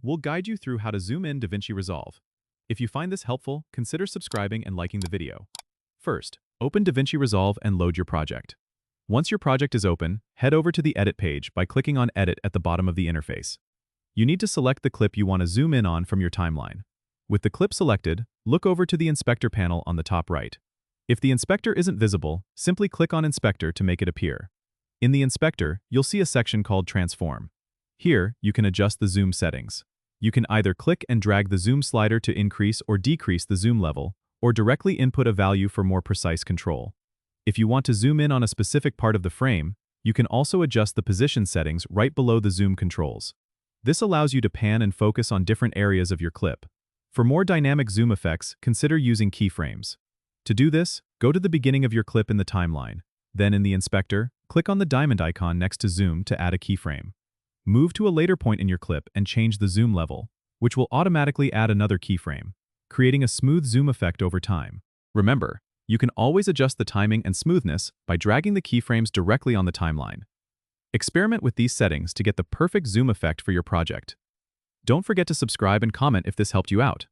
we'll guide you through how to zoom in DaVinci Resolve. If you find this helpful, consider subscribing and liking the video. First, open DaVinci Resolve and load your project. Once your project is open, head over to the Edit page by clicking on Edit at the bottom of the interface. You need to select the clip you want to zoom in on from your timeline. With the clip selected, look over to the Inspector panel on the top right. If the inspector isn't visible, simply click on Inspector to make it appear. In the inspector, you'll see a section called Transform. Here, you can adjust the zoom settings. You can either click and drag the zoom slider to increase or decrease the zoom level, or directly input a value for more precise control. If you want to zoom in on a specific part of the frame, you can also adjust the position settings right below the zoom controls. This allows you to pan and focus on different areas of your clip. For more dynamic zoom effects, consider using keyframes. To do this, go to the beginning of your clip in the timeline. Then in the inspector, click on the diamond icon next to zoom to add a keyframe. Move to a later point in your clip and change the zoom level, which will automatically add another keyframe, creating a smooth zoom effect over time. Remember, you can always adjust the timing and smoothness by dragging the keyframes directly on the timeline. Experiment with these settings to get the perfect zoom effect for your project. Don't forget to subscribe and comment if this helped you out.